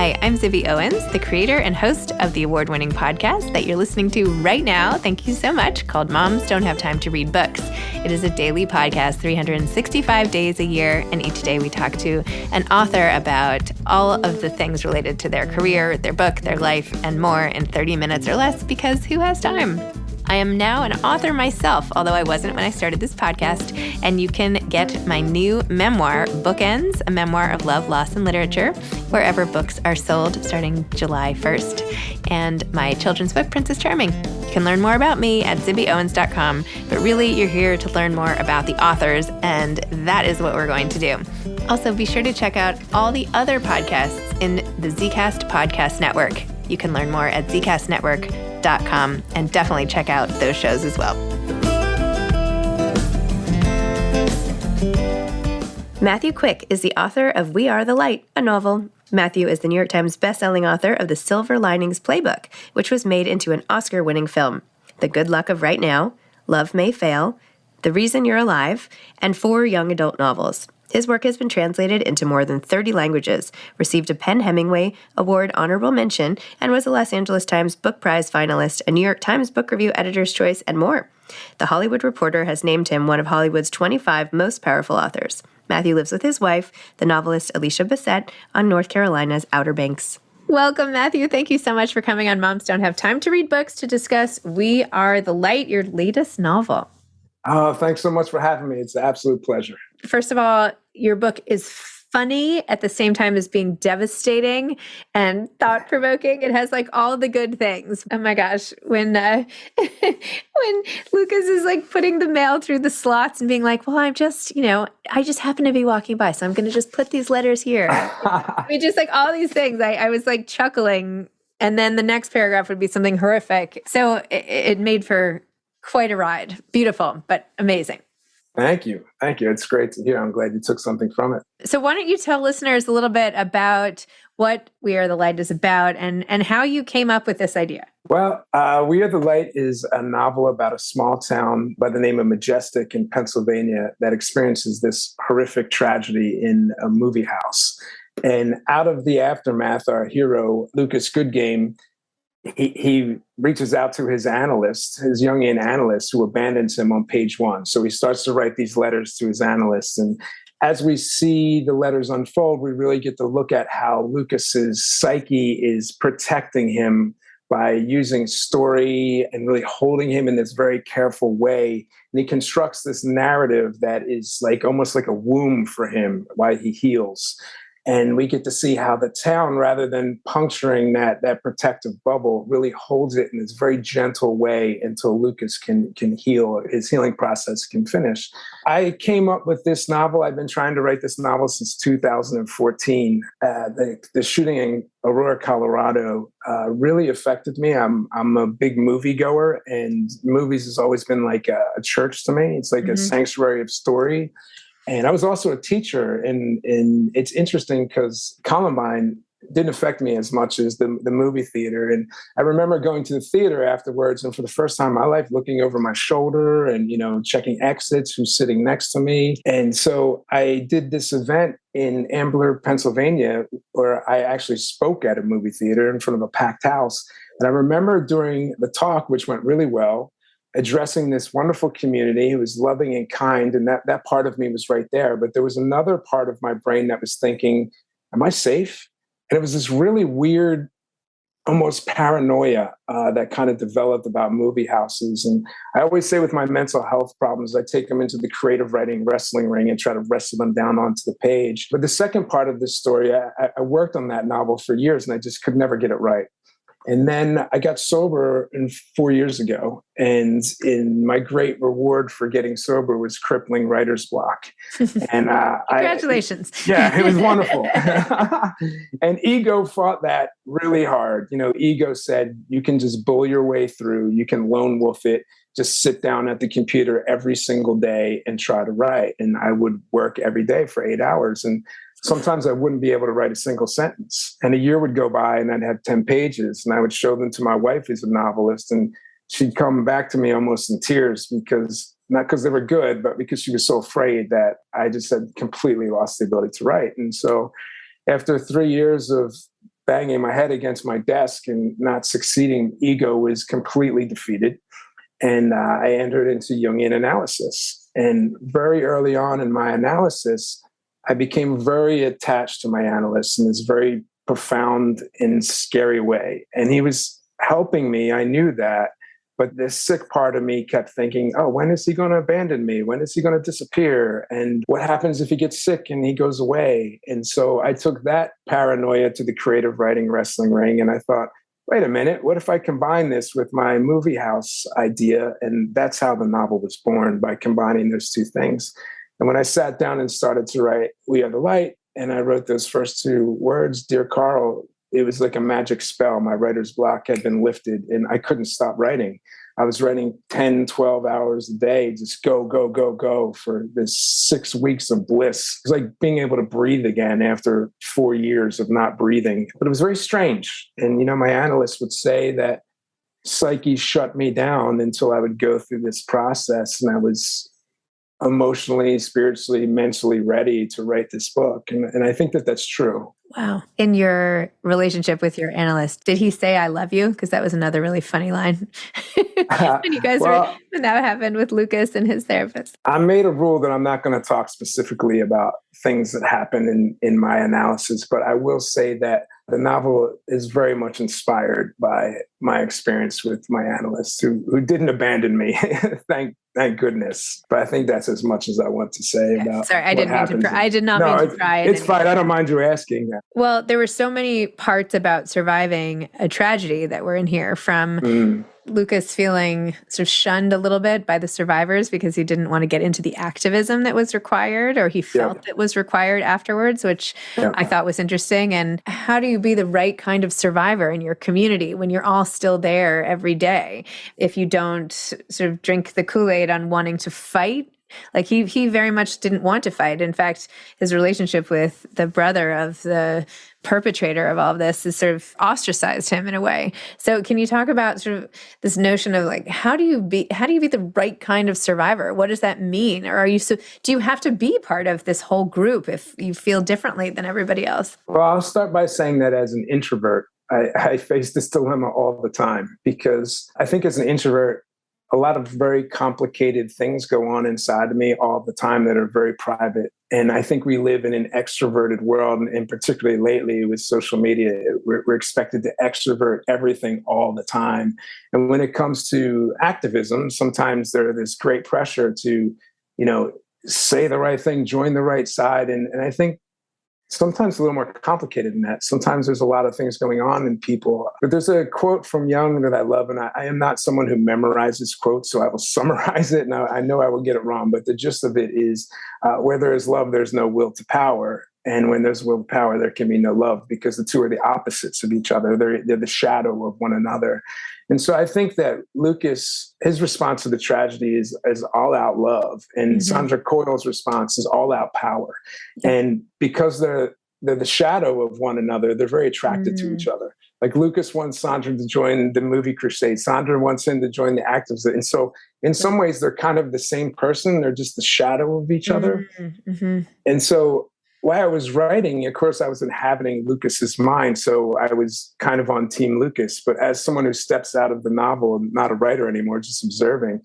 Hi, I'm Zibby Owens, the creator and host of the award-winning podcast that you're listening to right now. Thank you so much, called Moms Don't Have Time to Read Books. It is a daily podcast, 365 days a year, and each day we talk to an author about all of the things related to their career, their book, their life, and more in 30 minutes or less, because who has time? I am now an author myself, although I wasn't when I started this podcast, and you can get my new memoir, Bookends, a memoir of love, loss, and literature, wherever books are sold starting July 1st, and my children's book, Princess Charming. You can learn more about me at zibbyowens.com, but really you're here to learn more about the authors, and that is what we're going to do. Also, be sure to check out all the other podcasts in the Zcast Podcast Network. You can learn more at zcastnetwork.com and definitely check out those shows as well. Matthew Quick is the author of We Are the Light, a novel. Matthew is the New York Times bestselling author of the Silver Linings Playbook, which was made into an Oscar-winning film, The Good Luck of Right Now, Love May Fail, The Reason You're Alive, and 4 young adult novels. His work has been translated into more than 30 languages, received a PEN/Hemingway Award honorable mention, and was a Los Angeles Times Book Prize finalist, a New York Times Book Review Editor's Choice, and more. The Hollywood Reporter has named him one of Hollywood's 25 most powerful authors. Matthew lives with his wife, the novelist Alicia Bissett, on North Carolina's Outer Banks. Welcome, Matthew. Thank you so much for coming on Moms Don't Have Time to Read Books to discuss We Are the Light, your latest novel. Oh, thanks so much for having me. It's an absolute pleasure. First of all, your book is funny at the same time as being devastating and thought-provoking. It has like all the good things. Oh my gosh, when when Lucas is like putting the mail through the slots and being like, well, I just happen to be walking by, so I'm going to just put these letters here. I mean, just like all these things. I was like chuckling, and then the next paragraph would be something horrific. So it made for quite a ride. Beautiful, but amazing. Thank you. It's great to hear. I'm glad you took something from it. So why don't you tell listeners a little bit about what We Are the Light is about and how you came up with this idea? Well, We Are the Light is a novel about a small town by the name of Majestic in Pennsylvania that experiences this horrific tragedy in a movie house. And out of the aftermath, our hero, Lucas Goodgame, he reaches out to his analyst, his Jungian analyst, who abandons him on page 1. So he starts to write these letters to his analyst. And as we see the letters unfold, we really get to look at how Lucas's psyche is protecting him by using story and really holding him in this very careful way. And he constructs this narrative that is like almost like a womb for him while he heals. And we get to see how the town, rather than puncturing that protective bubble, really holds it in this very gentle way until Lucas can heal, his healing process can finish. I came up with this novel. I've been trying to write this novel since 2014. The shooting in Aurora, Colorado, really affected me. I'm a big movie goer, and movies has always been like a church to me. It's like a sanctuary of story. And I was also a teacher, and it's interesting because Columbine didn't affect me as much as the movie theater. And I remember going to the theater afterwards, and for the first time in my life, looking over my shoulder and, checking exits, who's sitting next to me. And so I did this event in Ambler, Pennsylvania, where I actually spoke at a movie theater in front of a packed house. And I remember during the talk, which went really well, addressing this wonderful community who was loving and kind. And that part of me was right there. But there was another part of my brain that was thinking, am I safe? And it was this really weird, almost paranoia that kind of developed about movie houses. And I always say with my mental health problems, I take them into the creative writing wrestling ring and try to wrestle them down onto the page. But the second part of this story, I worked on that novel for years and I just could never get it right. And then I got sober 4 years ago. And my great reward for getting sober was crippling writer's block. And congratulations. It was wonderful. And ego fought that really hard. Ego said, you can just bull your way through. You can lone wolf it. Just sit down at the computer every single day and try to write. And I would work every day for 8 hours. And sometimes I wouldn't be able to write a single sentence. And a year would go by and I'd have 10 pages and I would show them to my wife, who's a novelist, and she'd come back to me almost in tears not because they were good, but because she was so afraid that I just had completely lost the ability to write. And so after 3 years of banging my head against my desk and not succeeding, ego was completely defeated. And I entered into Jungian analysis. And very early on in my analysis, I became very attached to my analyst in this very profound and scary way. And he was helping me. I knew that. But this sick part of me kept thinking, oh, when is he going to abandon me? When is he going to disappear? And what happens if he gets sick and he goes away? And so I took that paranoia to the creative writing wrestling ring. And I thought, wait a minute, what if I combine this with my movie house idea? And that's how the novel was born, by combining those two things. And when I sat down and started to write We Are the Light, and I wrote those first two words, Dear Carl, it was like a magic spell. My writer's block had been lifted and I couldn't stop writing. I was writing 10, 12 hours a day, just go, go, go, go for this 6 weeks of bliss. It was like being able to breathe again after 4 years of not breathing. But it was very strange. And, my analyst would say that psyche shut me down until I would go through this process. And I was emotionally, spiritually, mentally ready to write this book. And I think that that's true. Wow. In your relationship with your analyst, did he say, I love you? Because that was another really funny line. When you guys when that happened with Lucas and his therapist. I made a rule that I'm not going to talk specifically about things that happen in my analysis, but I will say that the novel is very much inspired by my experience with my analyst who didn't abandon me. Thank goodness. But I think that's as much as I want to say about. Sorry, I didn't mean to. I did not mean to pry. It's fine. I don't mind you asking that. Well, there were so many parts about surviving a tragedy that were in here, from Lucas feeling sort of shunned a little bit by the survivors because he didn't want to get into the activism that was required, or he felt it was required afterwards, which I thought was interesting. And how do you be the right kind of survivor in your community when you're all still there every day? If you don't sort of drink the Kool-Aid on wanting to fight, like he very much didn't want to fight. In fact, his relationship with the brother of the perpetrator of all of this has sort of ostracized him in a way. So can you talk about sort of this notion of like, how do you be the right kind of survivor? What does that mean? Or do you have to be part of this whole group if you feel differently than everybody else? Well, I'll start by saying that as an introvert, I face this dilemma all the time, because I think as an introvert, a lot of very complicated things go on inside of me all the time that are very private. And I think we live in an extroverted world, and particularly lately with social media, we're expected to extrovert everything all the time. And when it comes to activism, sometimes there's this great pressure to, say the right thing, join the right side. And I think sometimes a little more complicated than that. Sometimes there's a lot of things going on in people. But there's a quote from Jung that I love, and I am not someone who memorizes quotes, so I will summarize it. Now, I know I will get it wrong, but the gist of it is, where there is love, there's no will to power. And when there's will to power, there can be no love, because the two are the opposites of each other. They're the shadow of one another. And so I think that Lucas, his response to the tragedy is all out love. And Sandra Coyle's response is all out power. And because they're the shadow of one another, they're very attracted to each other. Like Lucas wants Sandra to join the movie crusade. Sandra wants him to join the activists. And so in some ways, they're kind of the same person. They're just the shadow of each other. And so while I was writing, of course, I was inhabiting Lucas's mind. So I was kind of on Team Lucas. But as someone who steps out of the novel, not a writer anymore, just observing,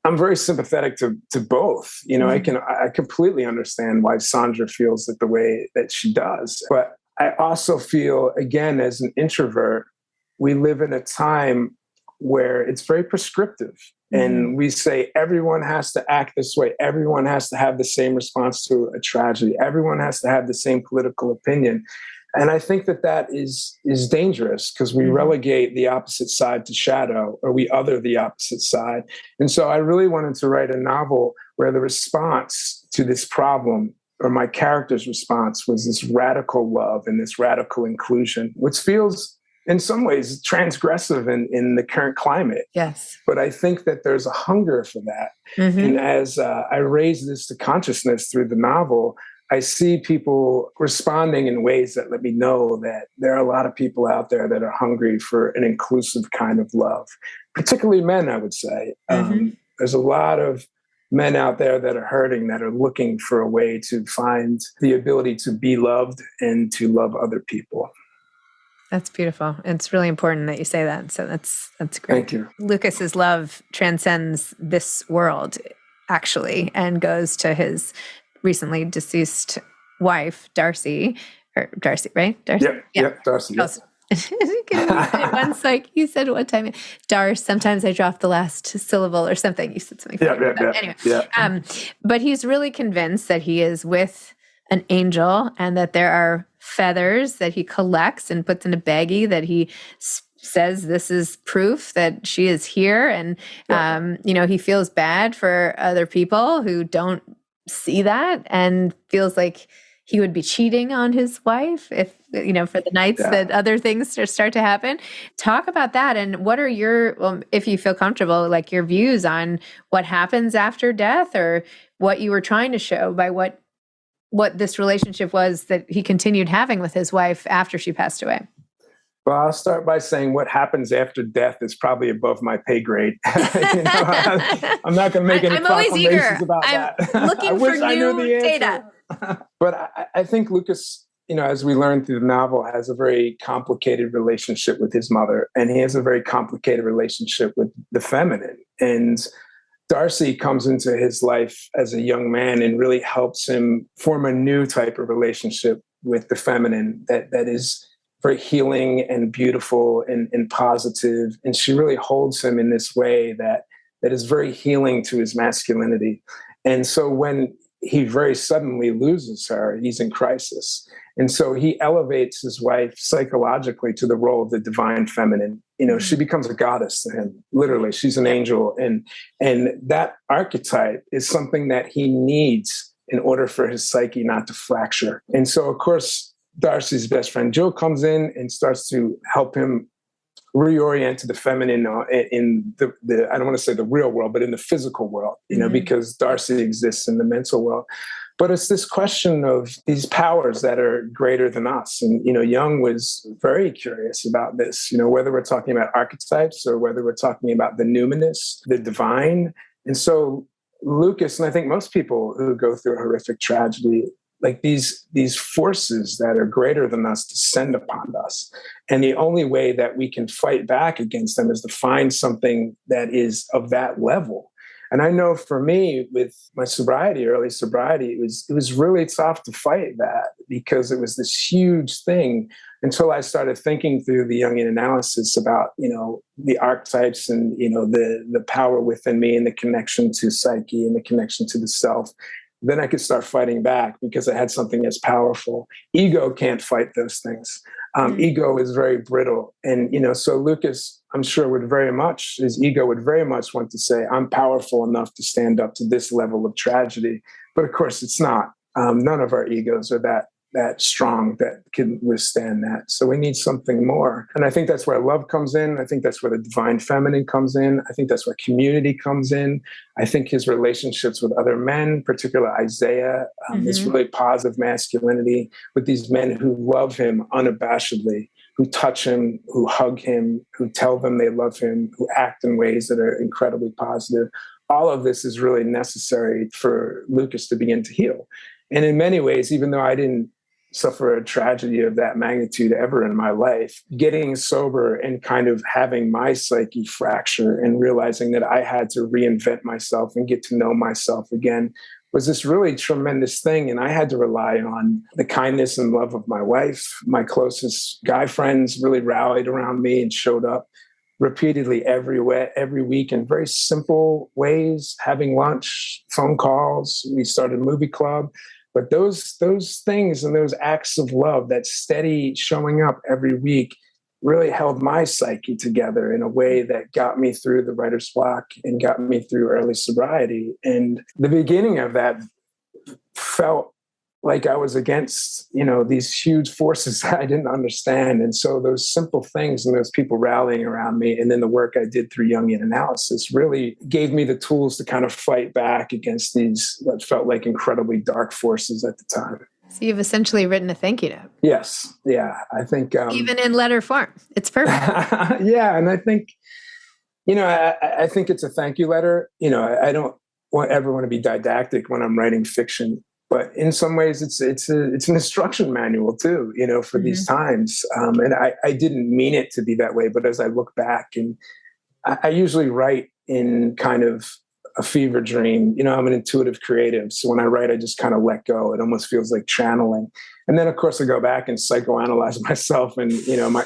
I'm very sympathetic to both. I completely understand why Sandra feels the way that she does. But I also feel, again, as an introvert, we live in a time where it's very prescriptive. And we say everyone has to act this way. Everyone has to have the same response to a tragedy. Everyone has to have the same political opinion. And I think that is dangerous, because we relegate the opposite side to shadow, or we other the opposite side. And so I really wanted to write a novel where the response to this problem, or my character's response, was this radical love and this radical inclusion, which feels in some ways transgressive in the current climate. Yes. But I think that there's a hunger for that. And as I raise this to consciousness through the novel, I see people responding in ways that let me know that there are a lot of people out there that are hungry for an inclusive kind of love, particularly men, I would say. There's a lot of men out there that are hurting, that are looking for a way to find the ability to be loved and to love other people. That's beautiful. It's really important that you say that. So that's great. Thank you. Lucas's love transcends this world, actually, and goes to his recently deceased wife, Darcy, right? Darcy. Yep, Darcy. Yes. Once, like you said one time, Darce. Sometimes I drop the last syllable or something. You said something. Anyway, but he's really convinced that he is with an angel, and that there are feathers that he collects and puts in a baggie that he says this is proof that she is here. And, he feels bad for other people who don't see that and feels like he would be cheating on his wife if, for the nights that other things start to happen. Talk about that. And what are your, if you feel comfortable, like your views on what happens after death, or what you were trying to show by what this relationship was that he continued having with his wife after she passed away? Well, I'll start by saying what happens after death is probably above my pay grade. I'm not going to make any proclamations about that. Looking for new data. But I think Lucas, as we learn through the novel, has a very complicated relationship with his mother, and he has a very complicated relationship with the feminine. And Darcy comes into his life as a young man and really helps him form a new type of relationship with the feminine that is very healing and beautiful and positive. And she really holds him in this way that is very healing to his masculinity. And so when he very suddenly loses her, he's in crisis. And so he elevates his wife psychologically to the role of the divine feminine. She becomes a goddess to him. Literally, she's an angel. And that archetype is something that he needs in order for his psyche not to fracture. And so, of course, Darcy's best friend, Joe, comes in and starts to help him reorient to the feminine in the I don't want to say the real world, but in the physical world, because Darcy exists in the mental world. But it's this question of these powers that are greater than us. And, Jung was very curious about this, whether we're talking about archetypes or whether we're talking about the numinous, the divine. And so Lucas, and I think most people who go through a horrific tragedy, like these forces that are greater than us descend upon us. And the only way that we can fight back against them is to find something that is of that level. And I know for me, with my early sobriety, it was really tough to fight that, because it was this huge thing until I started thinking through the Jungian analysis about, the archetypes and, the power within me and the connection to psyche and the connection to the self. Then I could start fighting back because I had something that's powerful. Ego can't fight those things. Ego is very brittle. And, so Lucas, I'm sure his ego would very much want to say, I'm powerful enough to stand up to this level of tragedy. But of course it's not. None of our egos are that strong that can withstand that. So we need something more. And I think that's where love comes in. I think that's where the divine feminine comes in. I think that's where community comes in. I think his relationships with other men, particularly Isaiah, this really positive masculinity with these men who love him unabashedly, who touch him, who hug him, who tell them they love him, who act in ways that are incredibly positive. All of this is really necessary for Lucas to begin to heal. And in many ways, even though I didn't suffer a tragedy of that magnitude ever in my life, getting sober and kind of having my psyche fracture and realizing that I had to reinvent myself and get to know myself again was this really tremendous thing. And I had to rely on the kindness and love of my wife. My closest guy friends really rallied around me and showed up repeatedly every week in very simple ways, having lunch, phone calls. We started a movie club. But those things and those acts of love, that steady showing up every week, really held my psyche together in a way that got me through the writer's block and got me through early sobriety. And the beginning of that felt like I was against, these huge forces that I didn't understand. And so those simple things and those people rallying around me, and then the work I did through Jungian analysis really gave me the tools to kind of fight back against these, what felt like incredibly dark forces at the time. So you've essentially written a thank you note. Yes. Yeah. I think... even in letter form. It's perfect. Yeah. And I think, I think it's a thank you letter. I don't ever want to be didactic when I'm writing fiction. But in some ways, it's an instruction manual too, for these times. And I didn't mean it to be that way, but as I look back, and I usually write in kind of a fever dream. I'm an intuitive creative, so when I write, I just kind of let go. It almost feels like channeling. And then, of course, I go back and psychoanalyze myself, and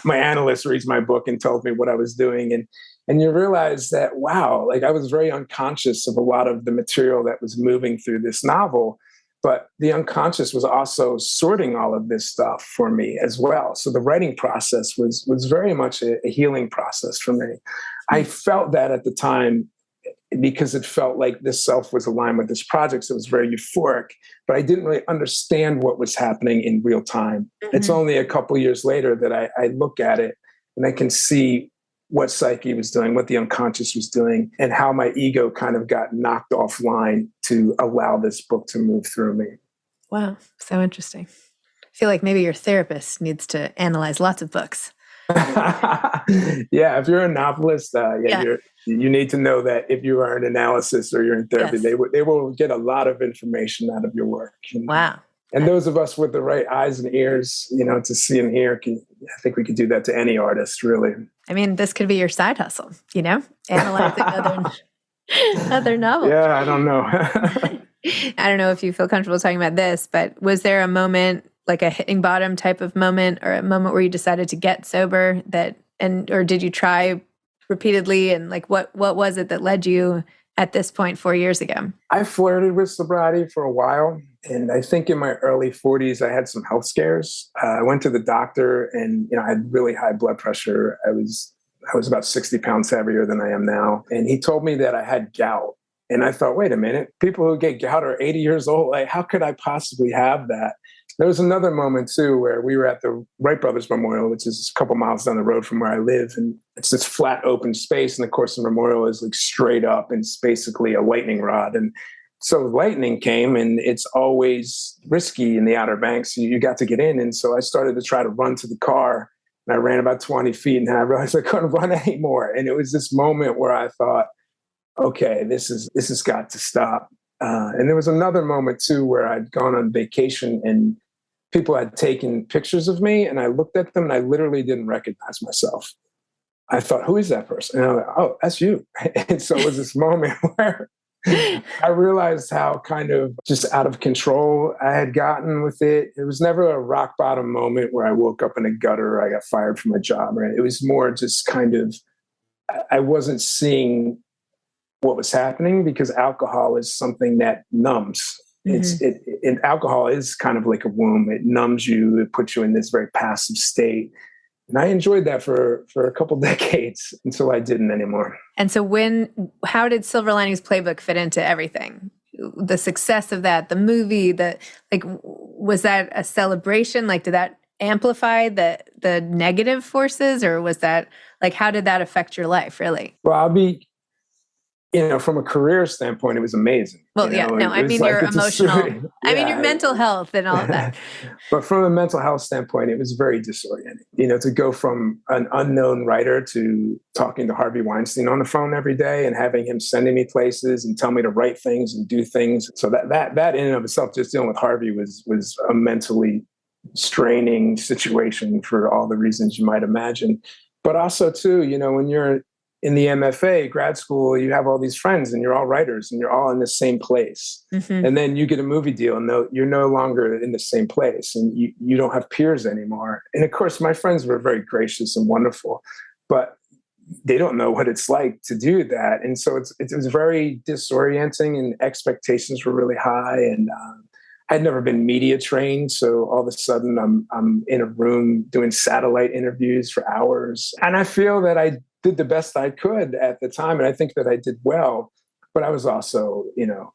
my analyst reads my book and tells me what I was doing, and you realize that, wow, like I was very unconscious of a lot of the material that was moving through this novel. But the unconscious was also sorting all of this stuff for me as well. So the writing process was very much a healing process for me. I felt that at the time because it felt like this self was aligned with this project. So it was very euphoric, but I didn't really understand what was happening in real time. It's only a couple of years later that I look at it and I can see what psyche was doing, what the unconscious was doing, and how my ego kind of got knocked offline to allow this book to move through me. Wow. So interesting. I feel like maybe your therapist needs to analyze lots of books. Yeah. If you're a novelist, you need to know that if you are an analysis or you're in therapy, they will get a lot of information out of your work. Wow. And those of us with the right eyes and ears, to see and hear, I think we could do that to any artist, really. I mean, this could be your side hustle, analyzing other novels. Yeah, I don't know. I don't know if you feel comfortable talking about this, but was there a moment, like a hitting bottom type of moment, or a moment where you decided to get sober or did you try repeatedly? And like, what was it that led you at this point 4 years ago? I flirted with sobriety for a while. And I think in my early 40s, I had some health scares. I went to the doctor and, I had really high blood pressure. I was about 60 pounds heavier than I am now. And he told me that I had gout. And I thought, wait a minute, people who get gout are 80 years old. Like, how could I possibly have that? There was another moment too, where we were at the Wright Brothers Memorial, which is a couple miles down the road from where I live. And it's this flat open space. And of course, the memorial is like straight up and it's basically a lightning rod. And so lightning came, and it's always risky in the Outer Banks. You got to get in. And so I started to try to run to the car, and I ran about 20 feet, and I realized I couldn't run anymore. And it was this moment where I thought, okay, this has got to stop. And there was another moment too, where I'd gone on vacation and people had taken pictures of me, and I looked at them and I literally didn't recognize myself. I thought, who is that person? And I was like, oh, that's you. And so it was this moment where I realized how kind of just out of control I had gotten with it. It was never a rock bottom moment where I woke up in a gutter or I got fired from a job. Right? It was more just kind of, I wasn't seeing what was happening because alcohol is something that numbs. And alcohol is kind of like a womb. It numbs you. It puts you in this very passive state. And I enjoyed that for a couple decades until I didn't anymore. And so how did Silver Linings Playbook fit into everything? The success of that, the movie, was that a celebration? Like, did that amplify the negative forces, or was that how did that affect your life really? Well, I'll be, from a career standpoint, it was amazing. Well, I mean your emotional, your mental health and all of that. But from a mental health standpoint, it was very disorienting, to go from an unknown writer to talking to Harvey Weinstein on the phone every day and having him sending me places and tell me to write things and do things. So that in and of itself, just dealing with Harvey was a mentally straining situation for all the reasons you might imagine. But also too, when you're in the MFA grad school, you have all these friends and you're all writers and you're all in the same place. And then you get a movie deal and you're no longer in the same place and you don't have peers anymore. And of course, my friends were very gracious and wonderful, but they don't know what it's like to do that. And so it was very disorienting and expectations were really high. And I'd never been media trained. So all of a sudden I'm in a room doing satellite interviews for hours. And I feel that I did the best I could at the time. And I think that I did well, but I was also,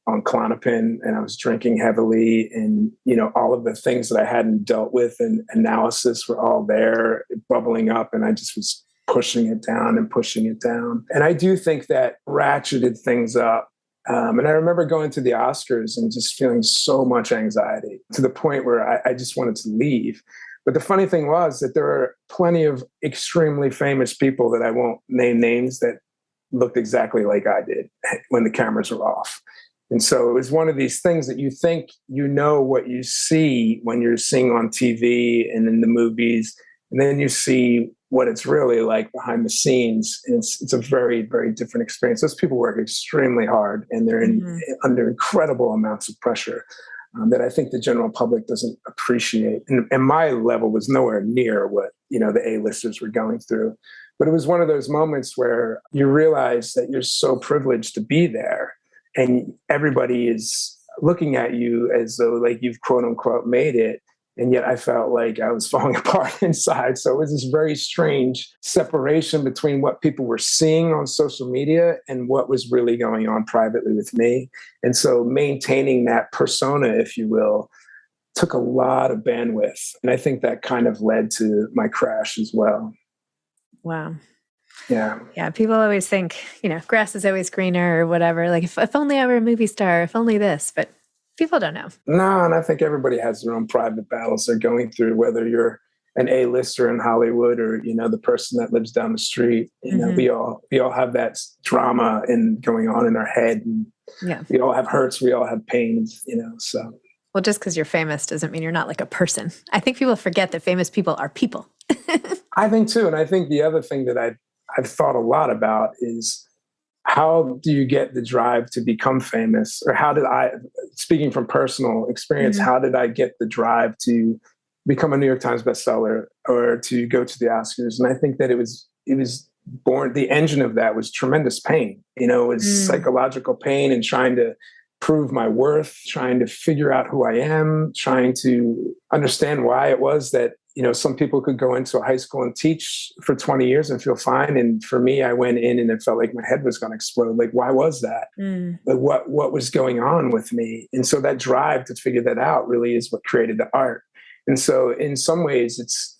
on Klonopin and I was drinking heavily and, all of the things that I hadn't dealt with and analysis were all there bubbling up. And I just was pushing it down and pushing it down. And I do think that ratcheted things up. And I remember going to the Oscars and just feeling so much anxiety to the point where I just wanted to leave. But the funny thing was that there are plenty of extremely famous people that I won't name names that looked exactly like I did when the cameras were off. And so it was one of these things that you think you know what you see when you're seeing on TV and in the movies, and then you see what it's really like behind the scenes. And it's a very, very different experience. Those people work extremely hard, and they're under incredible amounts of pressure that I think the general public doesn't appreciate. And my level was nowhere near what, the A-listers were going through. But it was one of those moments where you realize that you're so privileged to be there, and everybody is looking at you as though like you've quote unquote made it. And yet I felt like I was falling apart inside. So it was this very strange separation between what people were seeing on social media and what was really going on privately with me. And so maintaining that persona, if you will, took a lot of bandwidth. And I think that kind of led to my crash as well. Wow. Yeah. Yeah. People always think, grass is always greener or whatever. Like if only I were a movie star, if only this, but people don't know. No, and I think everybody has their own private battles they're going through, whether you're an A-lister in Hollywood or, the person that lives down the street. We all have that drama going on in our head. And we all have hurts. We all have pains, so. Well, just because you're famous doesn't mean you're not like a person. I think people forget that famous people are people. I think too. And I think the other thing that I've thought a lot about is, how do you get the drive to become famous? Or how did speaking from personal experience, how did I get the drive to become a New York Times bestseller or to go to the Oscars? And I think that it was born, the engine of that was tremendous pain. It was psychological pain and trying to prove my worth, trying to figure out who I am, trying to understand why it was that some people could go into a high school and teach for 20 years and feel fine. And for me, I went in and it felt like my head was going to explode. Like, why was that? Like, what was going on with me? And so that drive to figure that out really is what created the art. And so in some ways, it's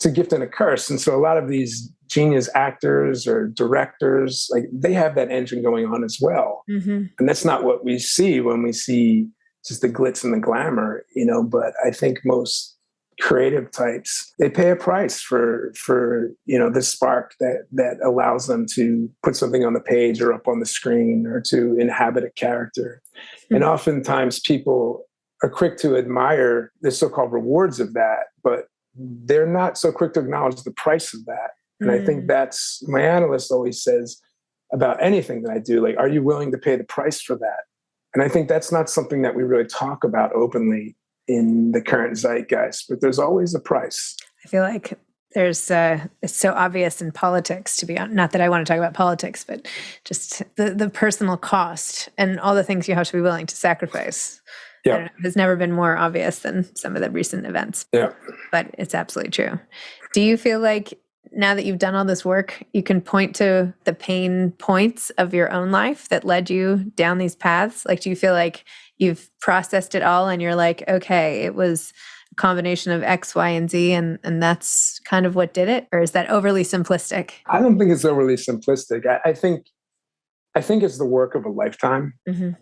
a gift and a curse. And so a lot of these genius actors or directors, like they have that engine going on as well. And that's not what we see when we see just the glitz and the glamour, but I think most creative types, they pay a price for the spark that allows them to put something on the page or up on the screen or to inhabit a character. And oftentimes people are quick to admire the so-called rewards of that, but they're not so quick to acknowledge the price of that. And I think that's, my analyst always says about anything that I do, like, are you willing to pay the price for that? And I think that's not something that we really talk about openly in the current zeitgeist, but there's always a price. I feel like there's it's so obvious in politics, to be honest. Not that I want to talk about politics, but just the personal cost and all the things you have to be willing to sacrifice. Yeah, has never been more obvious than some of the recent events. Yeah, but it's absolutely true. Do you feel like now that you've done all this work, you can point to the pain points of your own life that led you down these paths? Like, do you feel like you've processed it all and you're like, okay, it was a combination of X, Y, and Z, and that's kind of what did it? Or is that overly simplistic? I don't think it's overly simplistic. I think it's the work of a lifetime.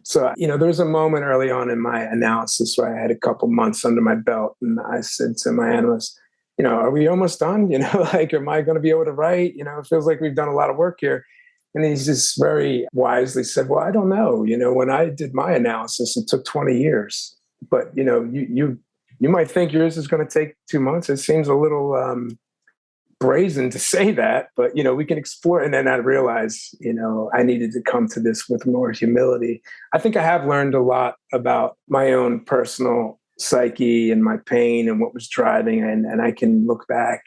So, there was a moment early on in my analysis where I had a couple months under my belt, and I said to my analyst, are we almost done? Like, am I going to be able to write? It feels like we've done a lot of work here. And he's just very wisely said, well, I don't know. When I did my analysis, it took 20 years. But, you might think yours is going to take 2 months. It seems a little brazen to say that, but, we can explore. And then I realized, I needed to come to this with more humility. I think I have learned a lot about my own personal psyche and my pain and what was driving, and I can look back.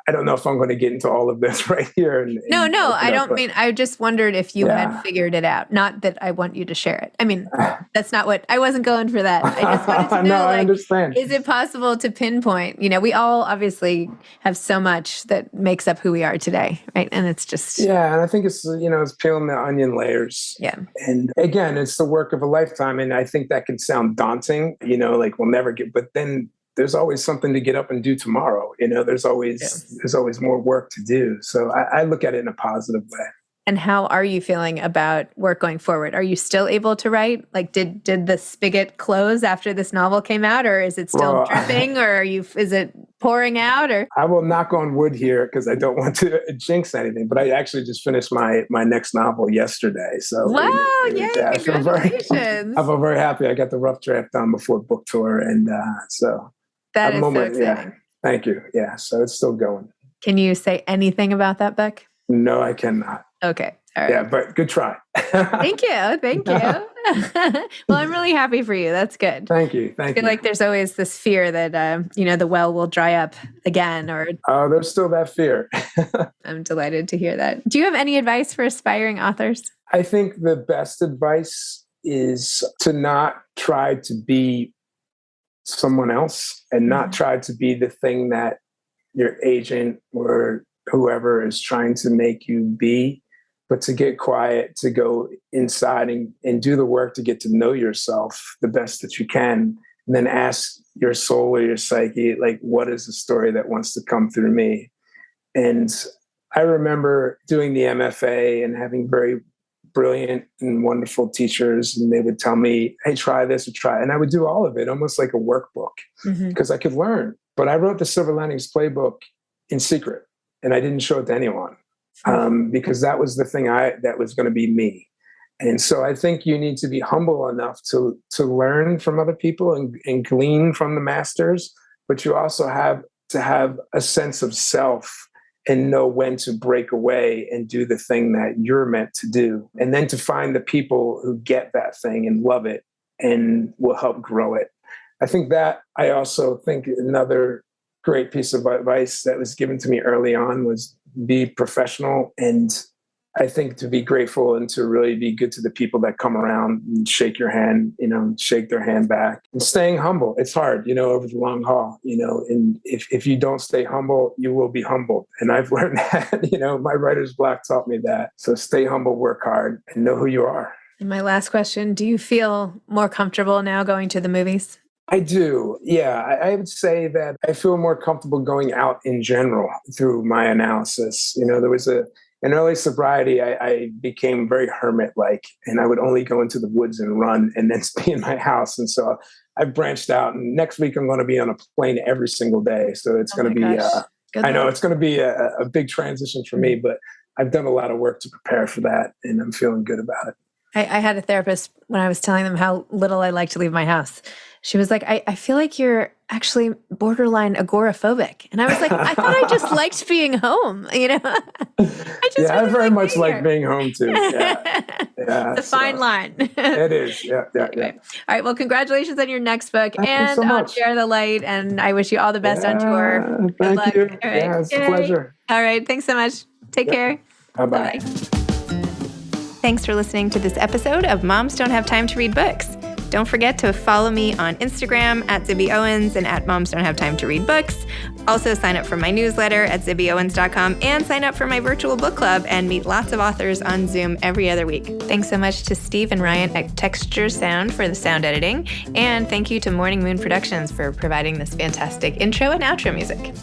I don't know if I'm going to get into all of this right here. No, I don't mean, I just wondered if you had figured it out. Not that I want you to share it. I mean, that's not what, I wasn't going for that. I just wanted to know, no, I understand. Is it possible to pinpoint, we all obviously have so much that makes up who we are today, right? And it's just... Yeah, and I think it's, it's peeling the onion layers. Yeah. And again, it's the work of a lifetime. And I think that can sound daunting, like we'll never get, but then there's always something to get up and do tomorrow. There's always more work to do. So I look at it in a positive way. And how are you feeling about work going forward? Are you still able to write? Like, did the spigot close after this novel came out, or is it still dripping, or is it pouring out? Or I will knock on wood here because I don't want to jinx anything. But I actually just finished my next novel yesterday. So wow, yay! Yeah, Congratulations! I feel very happy. I got the rough draft done before book tour, and so that is so exciting. Yeah, thank you. Yeah, so it's still going. Can you say anything about that book? No, I cannot. Okay. All right. Yeah, but good try. Thank you. Thank you. Well, I'm really happy for you. That's good. Thank you. I feel like there's always this fear that, the well will dry up again. There's still that fear. I'm delighted to hear that. Do you have any advice for aspiring authors? I think the best advice is to not try to be someone else and not try to be the thing that your agent or whoever is trying to make you be, but to get quiet, to go inside and do the work to get to know yourself the best that you can, and then ask your soul or your psyche, like, what is the story that wants to come through me? And I remember doing the MFA and having very brilliant and wonderful teachers, and they would tell me, hey, try this or try. And I would do all of it, almost like a workbook, because I could learn. But I wrote the Silver Linings Playbook in secret, and I didn't show it to anyone because that was the thing that was going to be me. And so I think you need to be humble enough to learn from other people and glean from the masters, but you also have to have a sense of self and know when to break away and do the thing that you're meant to do. And then to find the people who get that thing and love it and will help grow it. I also think another great piece of advice that was given to me early on was be professional. And I think to be grateful and to really be good to the people that come around and shake your hand, shake their hand back, and staying humble. It's hard, over the long haul, and if you don't stay humble, you will be humbled. And I've learned that, my writer's block taught me that. So stay humble, work hard, and know who you are. And my last question, do you feel more comfortable now going to the movies? I do. Yeah. I would say that I feel more comfortable going out in general through my analysis. There was in early sobriety, I became very hermit-like, and I would only go into the woods and run and then be in my house. And so I branched out, and next week I'm going to be on a plane every single day. So it's going to be, it's going to be a big transition for me, but I've done a lot of work to prepare for that, and I'm feeling good about it. I had a therapist when I was telling them how little I like to leave my house. She was like, I feel like you're actually borderline agoraphobic. And I was like, I thought I just liked being home, I very much like being home too. Yeah. It's a fine line. It is. Yeah. Anyway. All right. Well, congratulations on your next book. Thank you so much. On Share the Light. And I wish you all the best on tour. Good luck. Thank you. All right. Yeah, it's a pleasure. All right. Thanks so much. Take care. Bye-bye. Thanks for listening to this episode of Moms Don't Have Time to Read Books. Don't forget to follow me on Instagram at Zibby Owens and at Moms Don't Have Time to Read Books. Also sign up for my newsletter at zibbyowens.com and sign up for my virtual book club and meet lots of authors on Zoom every other week. Thanks so much to Steve and Ryan at Texture Sound for the sound editing. And thank you to Morning Moon Productions for providing this fantastic intro and outro music.